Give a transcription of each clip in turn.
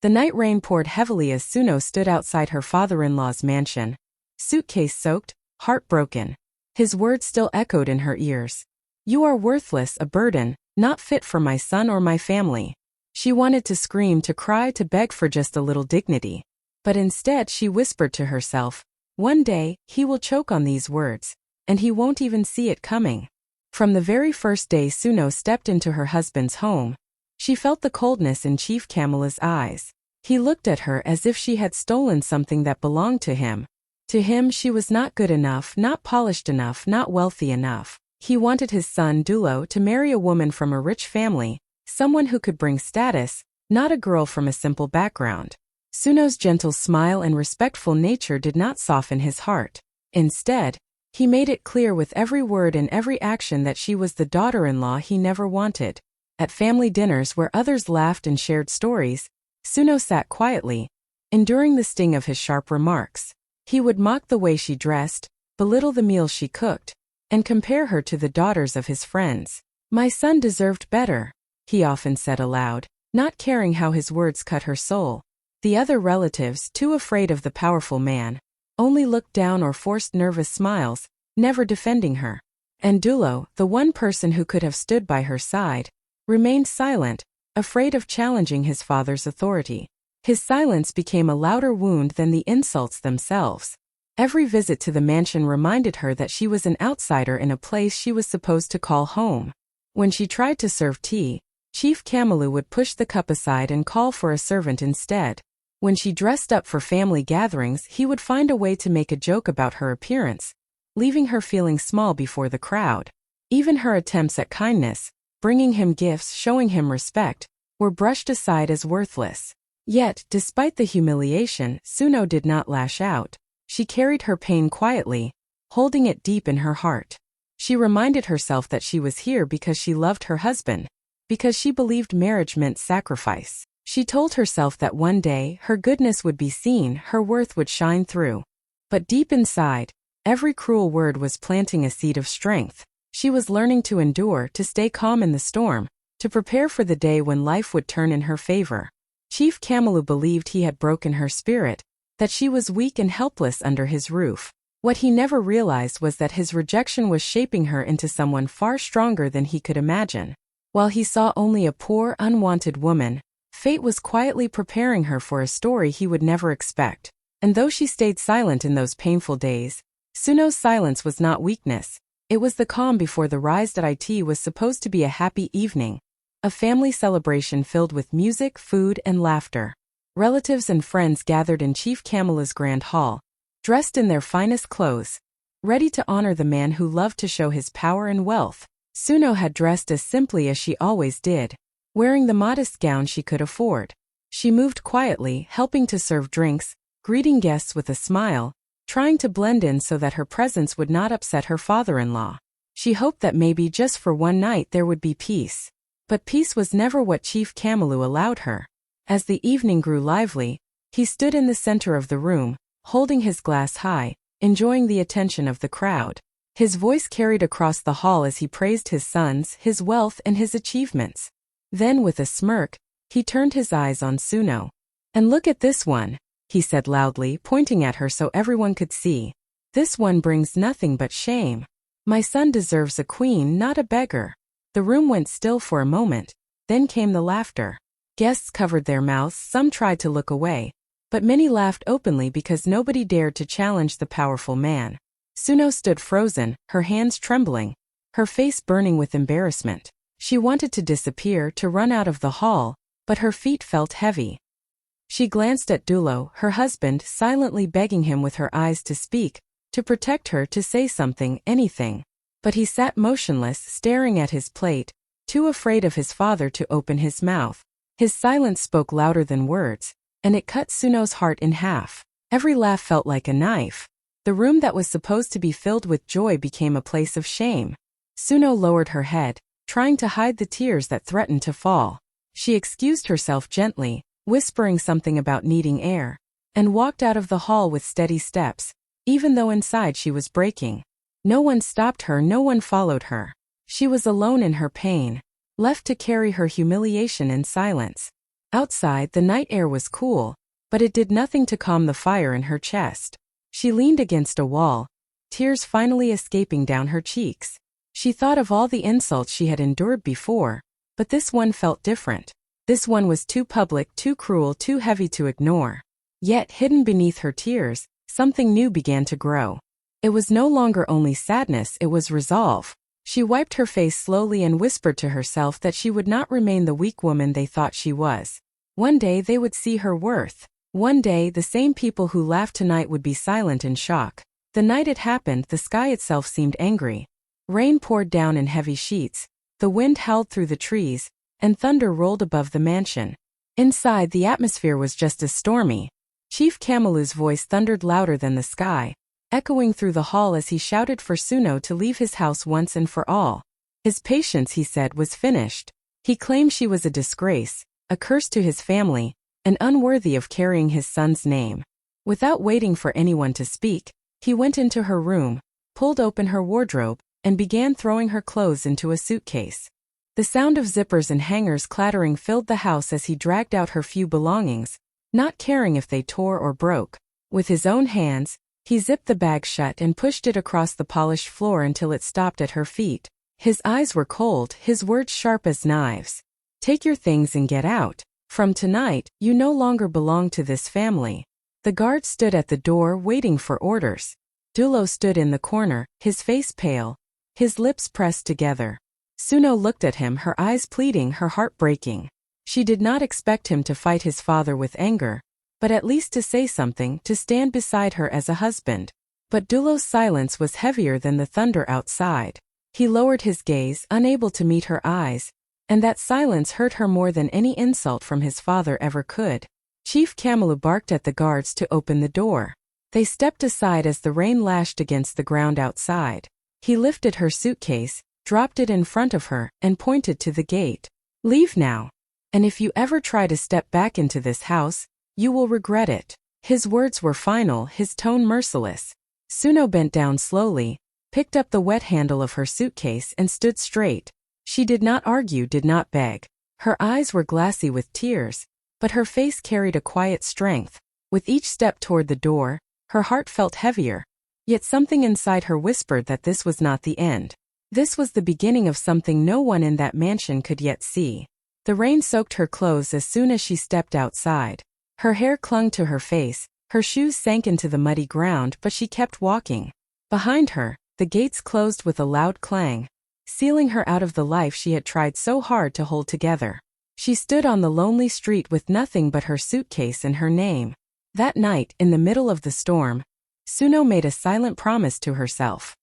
The night rain poured heavily as Suno stood outside her father-in-law's mansion, suitcase soaked, heartbroken. His words still echoed in her ears. "You are worthless, a burden, not fit for my son or my family." She wanted to scream, to cry, to beg for just a little dignity. But instead she whispered to herself, "One day, he will choke on these words, and he won't even see it coming." From the very first day Suno stepped into her husband's home, she felt the coldness in Chief Camilla's eyes. He looked at her as if she had stolen something that belonged to him. To him she was not good enough, not polished enough, not wealthy enough. He wanted his son Dulo to marry a woman from a rich family, someone who could bring status, not a girl from a simple background. Suno's gentle smile and respectful nature did not soften his heart. Instead, he made it clear with every word and every action that she was the daughter-in-law he never wanted. At family dinners where others laughed and shared stories, Suno sat quietly, enduring the sting of his sharp remarks. He would mock the way she dressed, belittle the meals she cooked, and compare her to the daughters of his friends. "My son deserved better," he often said aloud, not caring how his words cut her soul. The other relatives, too afraid of the powerful man, only looked down or forced nervous smiles, never defending her. And Dulo, the one person who could have stood by her side, remained silent, afraid of challenging his father's authority. His silence became a louder wound than the insults themselves. Every visit to the mansion reminded her that she was an outsider in a place she was supposed to call home. When she tried to serve tea, Chief Camilla would push the cup aside and call for a servant instead. When she dressed up for family gatherings, he would find a way to make a joke about her appearance, leaving her feeling small before the crowd. Even her attempts at kindness, bringing him gifts, showing him respect, were brushed aside as worthless. Yet, despite the humiliation, Suno did not lash out. She carried her pain quietly, holding it deep in her heart. She reminded herself that she was here because she loved her husband, because she believed marriage meant sacrifice. She told herself that one day, her goodness would be seen, her worth would shine through. But deep inside, every cruel word was planting a seed of strength. She was learning to endure, to stay calm in the storm, to prepare for the day when life would turn in her favor. Chief Camilu believed he had broken her spirit, that she was weak and helpless under his roof. What he never realized was that his rejection was shaping her into someone far stronger than he could imagine. While he saw only a poor, unwanted woman, fate was quietly preparing her for a story he would never expect. And though she stayed silent in those painful days, Suno's silence was not weakness. It was the calm before the rise. That it was supposed to be a happy evening, a family celebration filled with music, food, and laughter. Relatives and friends gathered in Chief Camilla's grand hall, dressed in their finest clothes, ready to honor the man who loved to show his power and wealth. Suno had dressed as simply as she always did, wearing the modest gown she could afford. She moved quietly, helping to serve drinks, greeting guests with a smile, trying to blend in so that her presence would not upset her father-in-law. She hoped that maybe just for one night there would be peace. But peace was never what Chief Camilu allowed her. As the evening grew lively, he stood in the center of the room, holding his glass high, enjoying the attention of the crowd. His voice carried across the hall as he praised his sons, his wealth, and his achievements. Then, with a smirk, he turned his eyes on Suno. "And look at this one," he said loudly, pointing at her so everyone could see. "This one brings nothing but shame. My son deserves a queen, not a beggar." The room went still for a moment, then came the laughter. Guests covered their mouths, some tried to look away, but many laughed openly because nobody dared to challenge the powerful man. Suno stood frozen, her hands trembling, her face burning with embarrassment. She wanted to disappear, to run out of the hall, but her feet felt heavy. She glanced at Dulo, her husband, silently begging him with her eyes to speak, to protect her, to say something, anything. But he sat motionless, staring at his plate, too afraid of his father to open his mouth. His silence spoke louder than words, and it cut Suno's heart in half. Every laugh felt like a knife. The room that was supposed to be filled with joy became a place of shame. Suno lowered her head, trying to hide the tears that threatened to fall. She excused herself gently, whispering something about needing air, and walked out of the hall with steady steps, even though inside she was breaking. No one stopped her, no one followed her. She was alone in her pain, left to carry her humiliation in silence. Outside, the night air was cool, but it did nothing to calm the fire in her chest. She leaned against a wall, tears finally escaping down her cheeks. She thought of all the insults she had endured before, but this one felt different. This one was too public, too cruel, too heavy to ignore. Yet, hidden beneath her tears, something new began to grow. It was no longer only sadness, it was resolve. She wiped her face slowly and whispered to herself that she would not remain the weak woman they thought she was. One day they would see her worth. One day the same people who laughed tonight would be silent in shock. The night it happened, the sky itself seemed angry. Rain poured down in heavy sheets, the wind howled through the trees, and thunder rolled above the mansion. Inside, the atmosphere was just as stormy. Chief Kamilu's voice thundered louder than the sky, echoing through the hall as he shouted for Suno to leave his house once and for all. His patience, he said, was finished. He claimed she was a disgrace, a curse to his family, and unworthy of carrying his son's name. Without waiting for anyone to speak, he went into her room, pulled open her wardrobe, and began throwing her clothes into a suitcase. The sound of zippers and hangers clattering filled the house as he dragged out her few belongings, not caring if they tore or broke. With his own hands, he zipped the bag shut and pushed it across the polished floor until it stopped at her feet. His eyes were cold, his words sharp as knives. "Take your things and get out. From tonight, you no longer belong to this family." The guard stood at the door waiting for orders. Dulo stood in the corner, his face pale, his lips pressed together. Suno looked at him, her eyes pleading, her heart breaking. She did not expect him to fight his father with anger, but at least to say something, to stand beside her as a husband. But Dulo's silence was heavier than the thunder outside. He lowered his gaze, unable to meet her eyes, and that silence hurt her more than any insult from his father ever could. Chief Kamilu barked at the guards to open the door. They stepped aside as the rain lashed against the ground outside. He lifted her suitcase, dropped it in front of her, and pointed to the gate. "Leave now. And if you ever try to step back into this house, you will regret it." His words were final, his tone merciless. Suno bent down slowly, picked up the wet handle of her suitcase and stood straight. She did not argue, did not beg. Her eyes were glassy with tears, but her face carried a quiet strength. With each step toward the door, her heart felt heavier. Yet something inside her whispered that this was not the end. This was the beginning of something no one in that mansion could yet see. The rain soaked her clothes as soon as she stepped outside. Her hair clung to her face, her shoes sank into the muddy ground, but she kept walking. Behind her, the gates closed with a loud clang, sealing her out of the life she had tried so hard to hold together. She stood on the lonely street with nothing but her suitcase and her name. That night, in the middle of the storm, Suno made a silent promise to herself.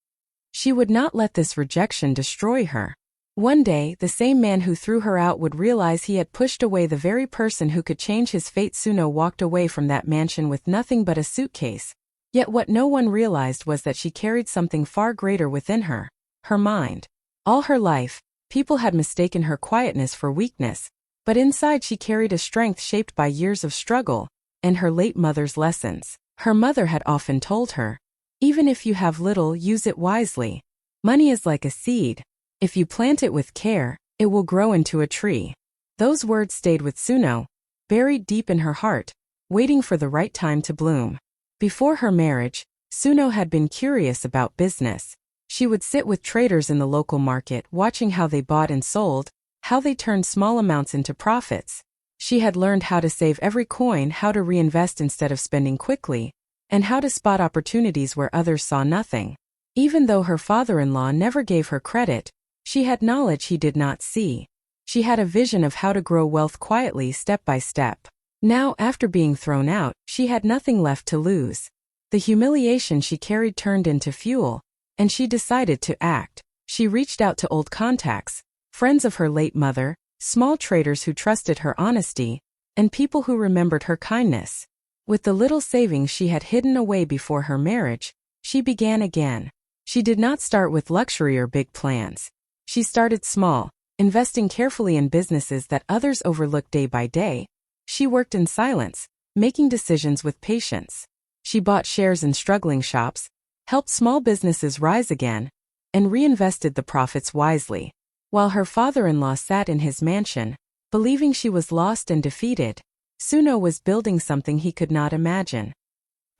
She would not let this rejection destroy her. One day, the same man who threw her out would realize he had pushed away the very person who could change his fate. Suno walked away from that mansion with nothing but a suitcase. Yet what no one realized was that she carried something far greater within her, her mind. All her life, people had mistaken her quietness for weakness, but inside she carried a strength shaped by years of struggle and her late mother's lessons. Her mother had often told her, "Even if you have little, use it wisely. Money is like a seed. If you plant it with care, it will grow into a tree." Those words stayed with Suno, buried deep in her heart, waiting for the right time to bloom. Before her marriage, Suno had been curious about business. She would sit with traders in the local market, watching how they bought and sold, how they turned small amounts into profits. She had learned how to save every coin, how to reinvest instead of spending quickly, and how to spot opportunities where others saw nothing. Even though her father-in-law never gave her credit, she had knowledge he did not see. She had a vision of how to grow wealth quietly, step by step. Now, after being thrown out, she had nothing left to lose. The humiliation she carried turned into fuel, and she decided to act. She reached out to old contacts, friends of her late mother, small traders who trusted her honesty, and people who remembered her kindness. With the little savings she had hidden away before her marriage, she began again. She did not start with luxury or big plans. She started small, investing carefully in businesses that others overlooked day by day. She worked in silence, making decisions with patience. She bought shares in struggling shops, helped small businesses rise again, and reinvested the profits wisely. While her father-in-law sat in his mansion, Believing she was lost and defeated, Suno was building something he could not imagine.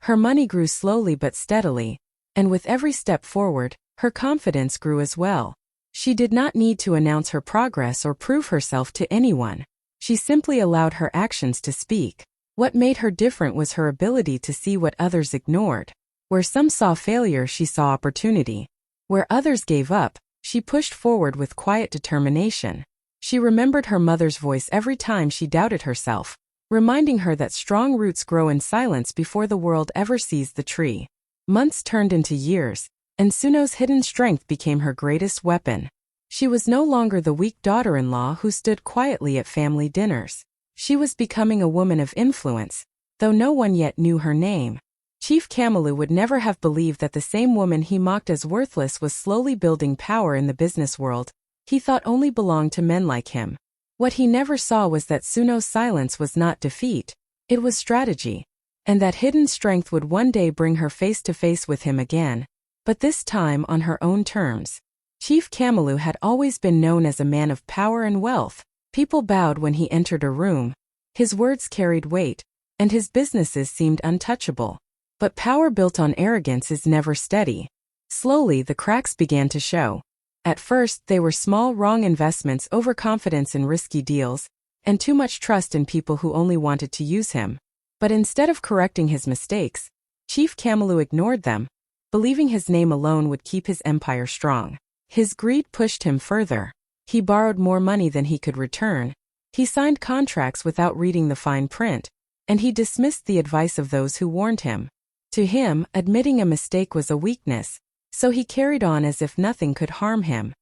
Her money grew slowly but steadily, and with every step forward, her confidence grew as well. She did not need to announce her progress or prove herself to anyone. She simply allowed her actions to speak. What made her different was her ability to see what others ignored. Where some saw failure, she saw opportunity. Where others gave up, she pushed forward with quiet determination. She remembered her mother's voice every time she doubted herself, reminding her that strong roots grow in silence before the world ever sees the tree. Months turned into years, and Suno's hidden strength became her greatest weapon. She was no longer the weak daughter-in-law who stood quietly at family dinners. She was becoming a woman of influence, though no one yet knew her name. Chief Kamilu would never have believed that the same woman he mocked as worthless was slowly building power in the business world. He thought only belonged to men like him. What he never saw was that Suno's silence was not defeat, it was strategy, and that hidden strength would one day bring her face to face with him again, but this time on her own terms. Chief Kamilu had always been known as a man of power and wealth. People bowed when he entered a room. His words carried weight, and his businesses seemed untouchable. But power built on arrogance is never steady. Slowly, the cracks began to show. At first, they were small, wrong investments, overconfidence in risky deals, and too much trust in people who only wanted to use him. But instead of correcting his mistakes, Chief Kamilu ignored them, believing his name alone would keep his empire strong. His greed pushed him further. He borrowed more money than he could return. He signed contracts without reading the fine print, and he dismissed the advice of those who warned him. To him, admitting a mistake was a weakness, so he carried on as if nothing could harm him.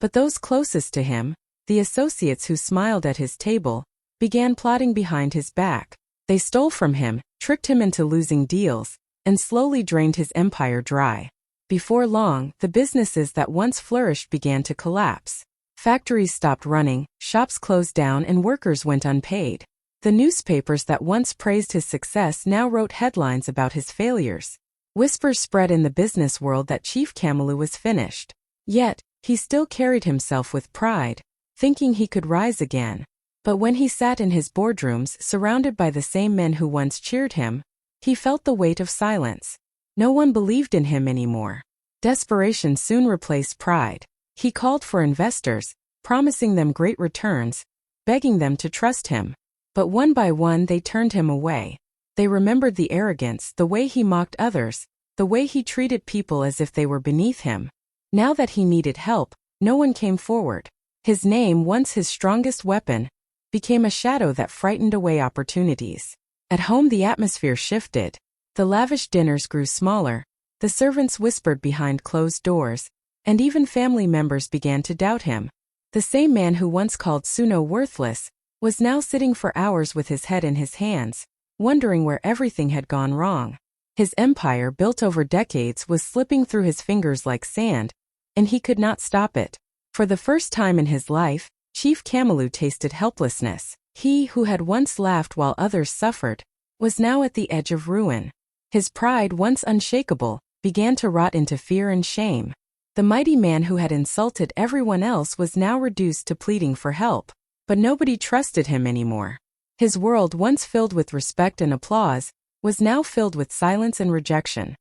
But those closest to him, the associates who smiled at his table, began plotting behind his back. They stole from him, tricked him into losing deals, and slowly drained his empire dry. Before long, the businesses that once flourished began to collapse. Factories stopped running, shops closed down, and workers went unpaid. The newspapers that once praised his success now wrote headlines about his failures. Whispers spread in the business world that Chief Kamilu was finished. Yet, he still carried himself with pride, thinking he could rise again. But when he sat in his boardrooms surrounded by the same men who once cheered him, he felt the weight of silence. No one believed in him anymore. Desperation soon replaced pride. He called for investors, promising them great returns, begging them to trust him. But one by one they turned him away. They remembered the arrogance, the way he mocked others, the way he treated people as if they were beneath him. Now that he needed help, no one came forward. His name, once his strongest weapon, became a shadow that frightened away opportunities. At home the atmosphere shifted. The lavish dinners grew smaller, the servants whispered behind closed doors, and even family members began to doubt him. The same man who once called Suno worthless was now sitting for hours with his head in his hands, wondering where everything had gone wrong. His empire, built over decades, was slipping through his fingers like sand, and he could not stop it. For the first time in his life, Chief Kamilu tasted helplessness. He who had once laughed while others suffered, was now at the edge of ruin. His pride, once unshakable, began to rot into fear and shame. The mighty man who had insulted everyone else was now reduced to pleading for help. But nobody trusted him anymore. His world, once filled with respect and applause, was now filled with silence and rejection.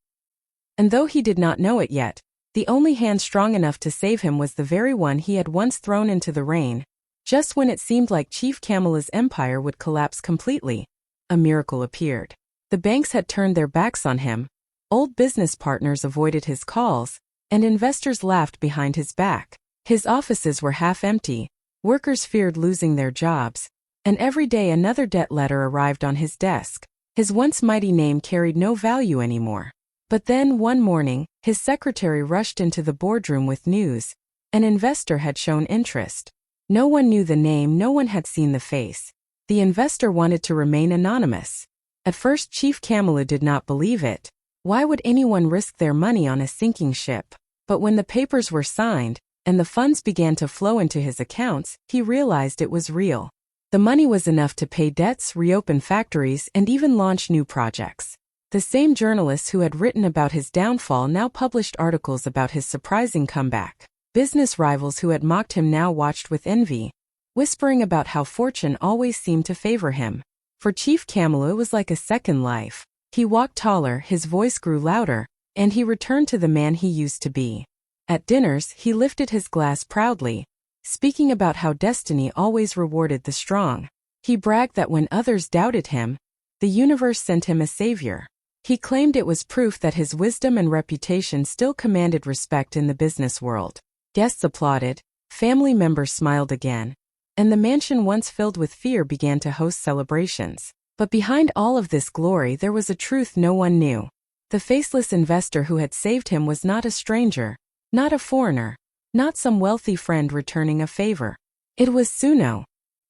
And though he did not know it yet, the only hand strong enough to save him was the very one he had once thrown into the rain. Just when it seemed like Chief Kamilu's empire would collapse completely, a miracle appeared. The banks had turned their backs on him, old business partners avoided his calls, and investors laughed behind his back. His offices were half empty. Workers feared losing their jobs, and every day another debt letter arrived on his desk. His once mighty name carried no value anymore. But then, one morning, his secretary rushed into the boardroom with news. An investor had shown interest. No one knew the name, no one had seen the face. The investor wanted to remain anonymous. At first, Chief Kamilu did not believe it. Why would anyone risk their money on a sinking ship? But when the papers were signed, and the funds began to flow into his accounts, he realized it was real. The money was enough to pay debts, reopen factories, and even launch new projects. The same journalists who had written about his downfall now published articles about his surprising comeback. Business rivals who had mocked him now watched with envy. whispering about how fortune always seemed to favor him. For Chief Kamilu it was like a second life. He walked taller, his voice grew louder, and he returned to the man he used to be. At dinners, he lifted his glass proudly, speaking about how destiny always rewarded the strong. He bragged that when others doubted him, the universe sent him a savior. He claimed it was proof that his wisdom and reputation still commanded respect in the business world. Guests applauded, family members smiled again, and the mansion once filled with fear began to host celebrations. But behind all of this glory there was a truth no one knew. The faceless investor who had saved him was not a stranger, not a foreigner, not some wealthy friend returning a favor. It was Suno,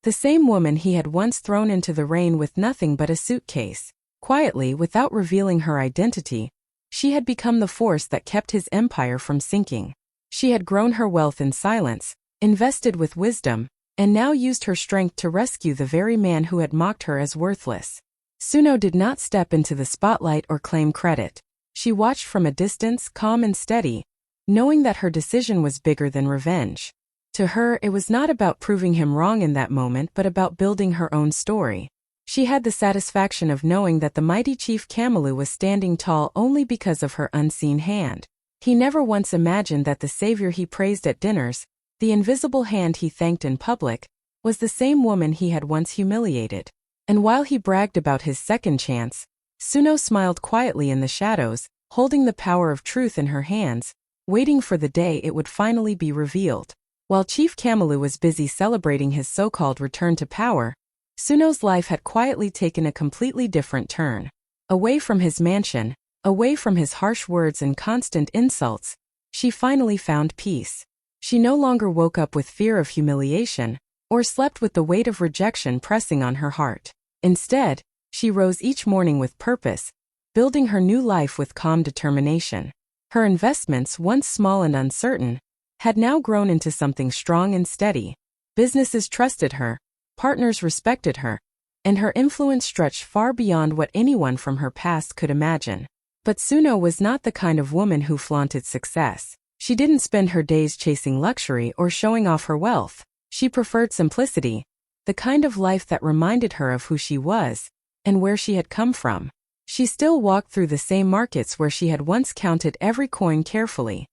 the same woman he had once thrown into the rain with nothing but a suitcase. Quietly, without revealing her identity, she had become the force that kept his empire from sinking. She had grown her wealth in silence, invested with wisdom, and now used her strength to rescue the very man who had mocked her as worthless. Suno did not step into the spotlight or claim credit. She watched from a distance, calm and steady, knowing that her decision was bigger than revenge. To her, it was not about proving him wrong in that moment but about building her own story. She had the satisfaction of knowing that the mighty Chief Kamilu was standing tall only because of her unseen hand. He never once imagined that the savior he praised at dinners, the invisible hand he thanked in public, was the same woman he had once humiliated. And while he bragged about his second chance, Suno smiled quietly in the shadows, holding the power of truth in her hands, waiting for the day it would finally be revealed. While Chief Kamilu was busy celebrating his so-called return to power, Suno's life had quietly taken a completely different turn. Away from his mansion, away from his harsh words and constant insults, she finally found peace. She no longer woke up with fear of humiliation, or slept with the weight of rejection pressing on her heart. Instead, she rose each morning with purpose, building her new life with calm determination. Her investments, once small and uncertain, had now grown into something strong and steady. Businesses trusted her, partners respected her, and her influence stretched far beyond what anyone from her past could imagine. But Suno was not the kind of woman who flaunted success. She didn't spend her days chasing luxury or showing off her wealth. She preferred simplicity, the kind of life that reminded her of who she was and where she had come from. She still walked through the same markets where she had once counted every coin carefully.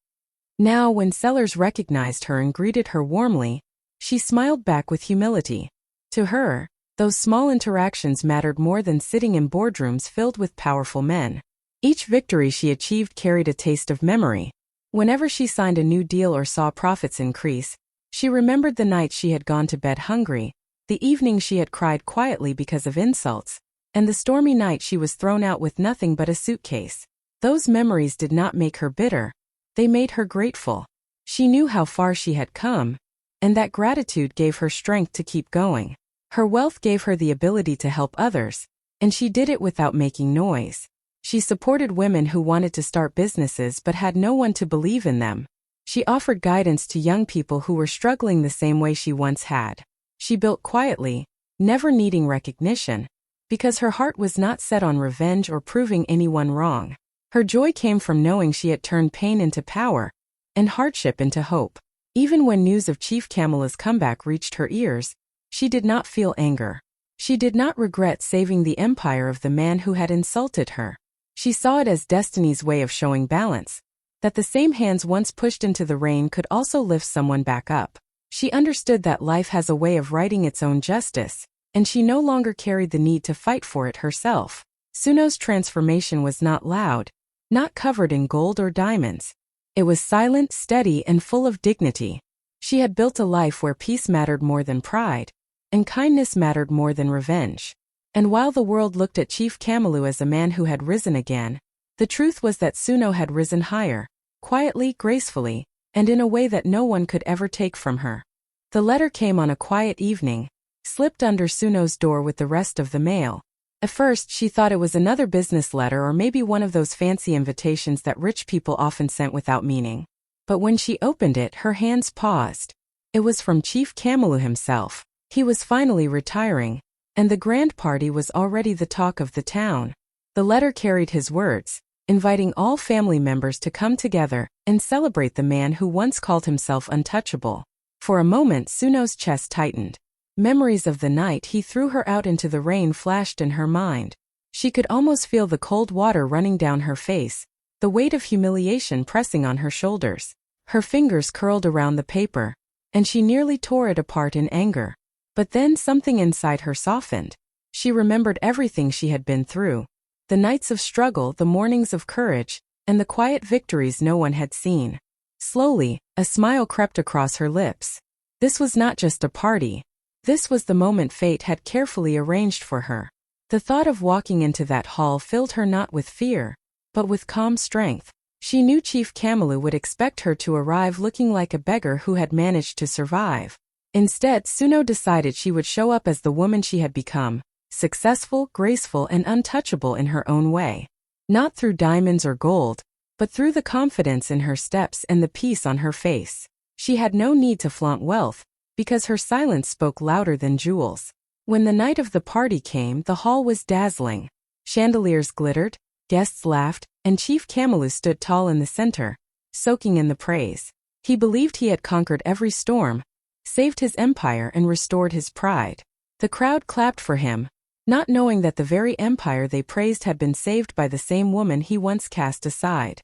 Now, when sellers recognized her and greeted her warmly, she smiled back with humility. To her, those small interactions mattered more than sitting in boardrooms filled with powerful men. Each victory she achieved carried a taste of memory. Whenever she signed a new deal or saw profits increase, she remembered the night she had gone to bed hungry, the evening she had cried quietly because of insults, and the stormy night she was thrown out with nothing but a suitcase. Those memories did not make her bitter, they made her grateful. She knew how far she had come, and that gratitude gave her strength to keep going. Her wealth gave her the ability to help others, and she did it without making noise. She supported women who wanted to start businesses but had no one to believe in them. She offered guidance to young people who were struggling the same way she once had. She built quietly, never needing recognition, because her heart was not set on revenge or proving anyone wrong. Her joy came from knowing she had turned pain into power, and hardship into hope. Even when news of Chief Kamilu's comeback reached her ears, she did not feel anger. She did not regret saving the empire of the man who had insulted her. She saw it as destiny's way of showing balance, that the same hands once pushed into the rain could also lift someone back up. She understood that life has a way of writing its own justice, and she no longer carried the need to fight for it herself. Suno's transformation was not loud, not covered in gold or diamonds. It was silent, steady, and full of dignity. She had built a life where peace mattered more than pride, and kindness mattered more than revenge. And while the world looked at Chief Kamilu as a man who had risen again, the truth was that Suno had risen higher, quietly, gracefully, and in a way that no one could ever take from her. The letter came on a quiet evening, slipped under Suno's door with the rest of the mail. At first, she thought it was another business letter or maybe one of those fancy invitations that rich people often sent without meaning. But when she opened it, her hands paused. It was from Chief Kamilu himself. He was finally retiring, and the grand party was already the talk of the town. The letter carried his words, inviting all family members to come together and celebrate the man who once called himself untouchable. For a moment, Suno's chest tightened. Memories of the night he threw her out into the rain flashed in her mind. She could almost feel the cold water running down her face, the weight of humiliation pressing on her shoulders. Her fingers curled around the paper, and she nearly tore it apart in anger. But then something inside her softened. She remembered everything she had been through. The nights of struggle, the mornings of courage, and the quiet victories no one had seen. Slowly, a smile crept across her lips. This was not just a party. This was the moment fate had carefully arranged for her. The thought of walking into that hall filled her not with fear, but with calm strength. She knew Chief Kamilu would expect her to arrive looking like a beggar who had managed to survive. Instead, Suno decided she would show up as the woman she had become, successful, graceful, and untouchable in her own way. Not through diamonds or gold, but through the confidence in her steps and the peace on her face. She had no need to flaunt wealth, because her silence spoke louder than jewels. When the night of the party came, the hall was dazzling. Chandeliers glittered, guests laughed, and Chief Kamilu stood tall in the center, soaking in the praise. He believed he had conquered every storm, saved his empire, and restored his pride. The crowd clapped for him, not knowing that the very empire they praised had been saved by the same woman he once cast aside.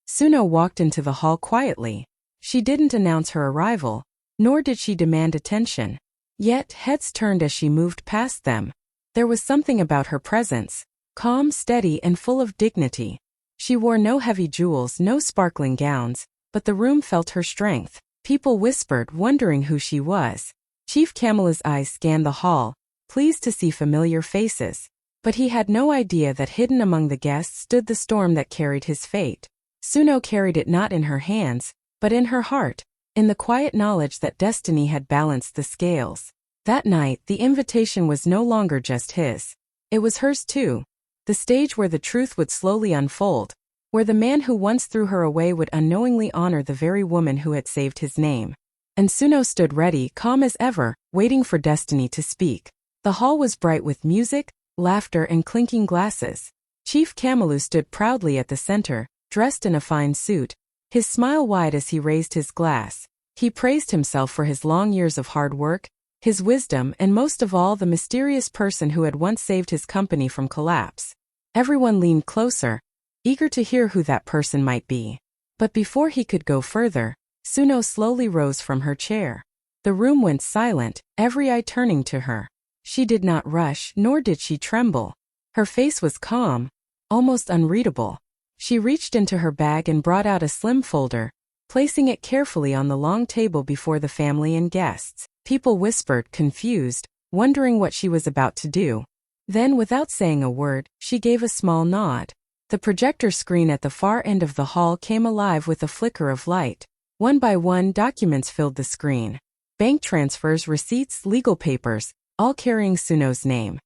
Suno walked into the hall quietly. She didn't announce her arrival, nor did she demand attention. Yet heads turned as she moved past them. There was something about her presence, calm, steady, and full of dignity. She wore no heavy jewels, no sparkling gowns, but the room felt her strength. People whispered, wondering who she was. Chief Kamilu's eyes scanned the hall, pleased to see familiar faces. But he had no idea that hidden among the guests stood the storm that carried his fate. Suno carried it not in her hands, but in her heart, in the quiet knowledge that destiny had balanced the scales. That night, the invitation was no longer just his. It was hers too. The stage where the truth would slowly unfold, where the man who once threw her away would unknowingly honor the very woman who had saved his name. And Suno stood ready, calm as ever, waiting for destiny to speak. The hall was bright with music, laughter, and clinking glasses. Chief Kamilu stood proudly at the center, dressed in a fine suit, his smile wide as he raised his glass. He praised himself for his long years of hard work, his wisdom, and most of all the mysterious person who had once saved his company from collapse. Everyone leaned closer, eager to hear who that person might be. But before he could go further, Suno slowly rose from her chair. The room went silent, every eye turning to her. She did not rush, nor did she tremble. Her face was calm, almost unreadable. She reached into her bag and brought out a slim folder, placing it carefully on the long table before the family and guests. People whispered, confused, wondering what she was about to do. Then, without saying a word, she gave a small nod. The projector screen at the far end of the hall came alive with a flicker of light. One by one, documents filled the screen. Bank transfers, receipts, legal papers, all carrying Suno's name.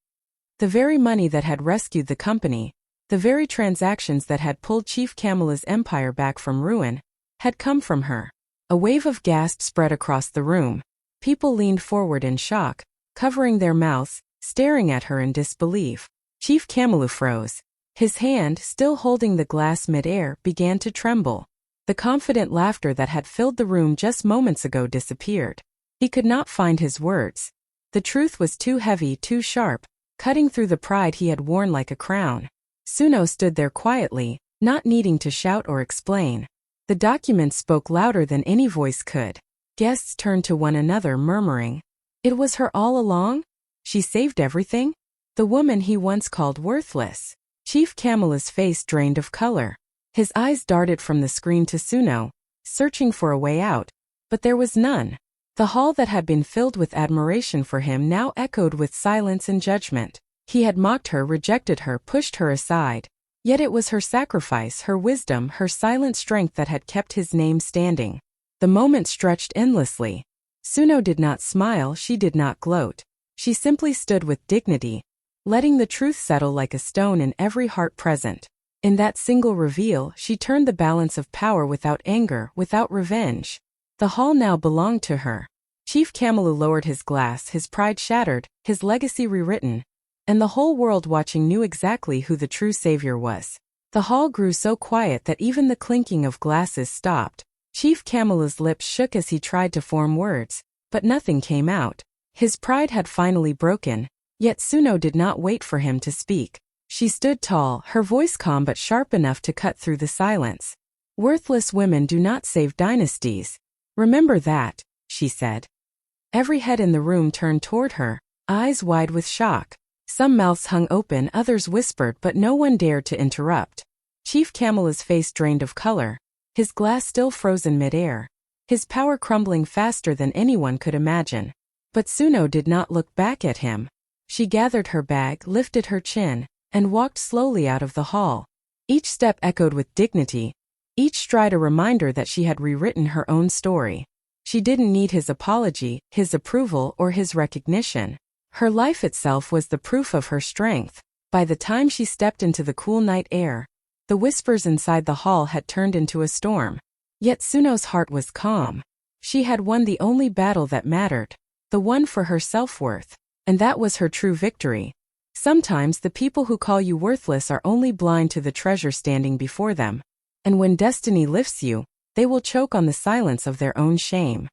The very money that had rescued the company, the very transactions that had pulled Chief Kamilu's empire back from ruin, had come from her. A wave of gasps spread across the room. People leaned forward in shock, covering their mouths, staring at her in disbelief. Chief Kamilu froze. His hand, still holding the glass mid-air, began to tremble. The confident laughter that had filled the room just moments ago disappeared. He could not find his words. The truth was too heavy, too sharp, cutting through the pride he had worn like a crown. Suno stood there quietly, not needing to shout or explain. The documents spoke louder than any voice could. Guests turned to one another, murmuring, "It was her all along? She saved everything? The woman he once called worthless." Chief Kamilu's face drained of color. His eyes darted from the screen to Suno, searching for a way out, but there was none. The hall that had been filled with admiration for him now echoed with silence and judgment. He had mocked her, rejected her, pushed her aside. Yet it was her sacrifice, her wisdom, her silent strength that had kept his name standing. The moment stretched endlessly. Suno did not smile, she did not gloat. She simply stood with dignity, letting the truth settle like a stone in every heart present. In that single reveal, she turned the balance of power without anger, without revenge. The hall now belonged to her. Chief Kamilu lowered his glass, his pride shattered, his legacy rewritten, and the whole world watching knew exactly who the true savior was. The hall grew so quiet that even the clinking of glasses stopped. Chief Kamilu's lips shook as he tried to form words, but nothing came out. His pride had finally broken, yet Suno did not wait for him to speak. She stood tall, her voice calm but sharp enough to cut through the silence. "Worthless women do not save dynasties. Remember that," she said. Every head in the room turned toward her, eyes wide with shock. Some mouths hung open, others whispered, but no one dared to interrupt. Chief Kamala's face drained of color, his glass still frozen mid-air, his power crumbling faster than anyone could imagine. But Suno did not look back at him. She gathered her bag, lifted her chin, and walked slowly out of the hall. Each step echoed with dignity, each stride a reminder that she had rewritten her own story. She didn't need his apology, his approval, or his recognition. Her life itself was the proof of her strength. By the time she stepped into the cool night air, the whispers inside the hall had turned into a storm. Yet Suno's heart was calm. She had won the only battle that mattered, the one for her self-worth. And that was her true victory. Sometimes the people who call you worthless are only blind to the treasure standing before them. And when destiny lifts you, they will choke on the silence of their own shame.